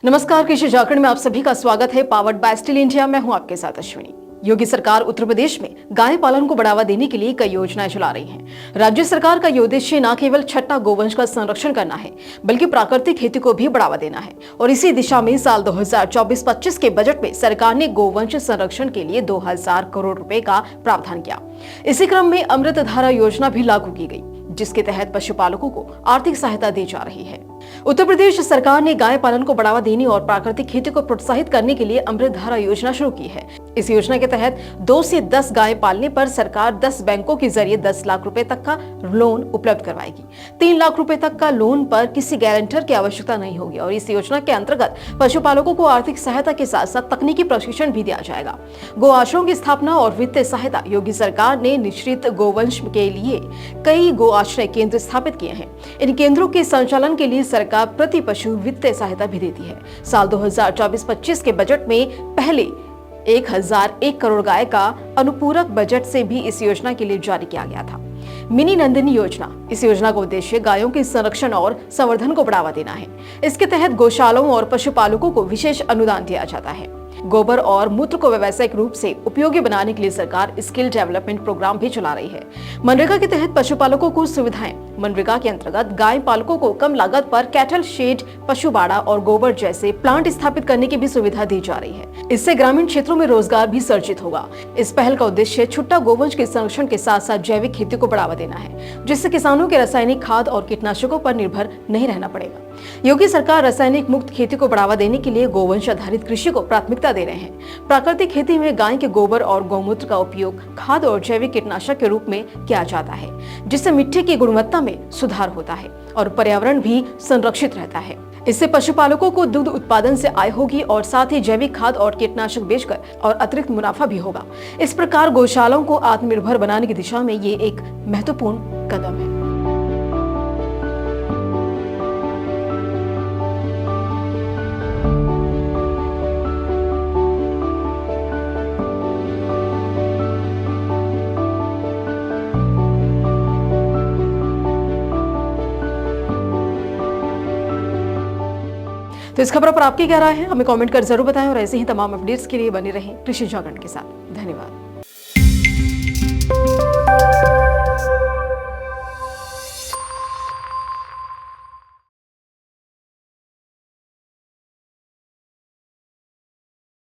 नमस्कार, कृषि जागरण में आप सभी का स्वागत है। पावर्ड बाय स्टील इंडिया, मैं हूं आपके साथ अश्विनी। योगी सरकार उत्तर प्रदेश में गाय पालन को बढ़ावा देने के लिए कई योजनाएं चला रही है। राज्य सरकार का ये उद्देश्य न केवल छठा गोवंश का संरक्षण करना है, बल्कि प्राकृतिक खेती को भी बढ़ावा देना है। और इसी दिशा में साल 2024-25 के बजट में सरकार ने गोवंश संरक्षण के लिए 2000 करोड़ रुपए का प्रावधान किया। इसी क्रम में अमृत धारा योजना भी लागू की गई, जिसके तहत पशुपालकों को आर्थिक सहायता दी जा रही है। उत्तर प्रदेश सरकार ने गाय पालन को बढ़ावा देने और प्राकृतिक खेती को प्रोत्साहित करने के लिए अमृत धारा योजना शुरू की है। इस योजना के तहत 2 से 10 गाय पालने पर सरकार 10 बैंकों के जरिए 10 लाख रुपए तक का लोन उपलब्ध करवाएगी। 3 लाख रुपए तक का लोन पर किसी गारंटर की आवश्यकता नहीं होगी। और इस योजना के अंतर्गत पशुपालकों को आर्थिक सहायता के साथ साथ तकनीकी प्रशिक्षण भी दिया जाएगा। गो आश्रयों की स्थापना और वित्तीय सहायता। योगी सरकार ने निश्चित गोवंश के लिए कई गो आश्रय केंद्र स्थापित किए हैं। इन केंद्रों के संचालन के लिए सरकार प्रति पशु वित्तीय सहायता भी देती है। साल 2024-25 के बजट में पहले 1001 करोड़ गाय का अनुपूरक बजट से भी इस योजना के लिए जारी किया गया था। मिनी नंदिनी योजना। इस योजना का उद्देश्य गायों के संरक्षण और संवर्धन को बढ़ावा देना है। इसके तहत गौशालाओं और पशुपालकों को विशेष अनुदान दिया जाता है। गोबर और मूत्र को व्यावसायिक रूप से उपयोगी बनाने के लिए सरकार स्किल डेवलपमेंट प्रोग्राम भी चला रही है। मनरेगा के तहत पशुपालकों को सुविधाएं। मनरेगा के अंतर्गत गाय पालकों को कम लागत पर कैटल शेड, पशु बाड़ा और गोबर जैसे प्लांट स्थापित करने की भी सुविधा दी जा रही है। इससे ग्रामीण क्षेत्रों में रोजगार भी सृजित होगा। इस पहल का उद्देश्य छुट्टा गोवंश के संरक्षण के साथ साथ जैविक खेती को बढ़ावा देना है, जिससे किसानों के रासायनिक खाद और कीटनाशकों पर निर्भर नहीं रहना पड़ेगा। योगी सरकार रासायनिक मुक्त खेती को बढ़ावा देने के लिए गोवंश आधारित कृषि को प्राथमिकता दे रहे हैं। प्राकृतिक खेती में गाय के गोबर और गौमूत्र का उपयोग खाद और जैविक कीटनाशक के रूप में किया जाता है, जिससे मिट्टी की गुणवत्ता में सुधार होता है और पर्यावरण भी संरक्षित रहता है। इससे पशुपालकों को दुग्ध उत्पादन से आय होगी और साथ ही जैविक खाद और कीटनाशक बेचकर और अतिरिक्त मुनाफा भी होगा। इस प्रकार गौशालाओं को आत्मनिर्भर बनाने की दिशा में ये एक महत्वपूर्ण कदम है। तो इस खबर पर आपकी क्या राय है, हमें कमेंट कर जरूर बताएं और ऐसे ही तमाम अपडेट्स के लिए बने रहें कृषि जागरण के साथ। धन्यवाद।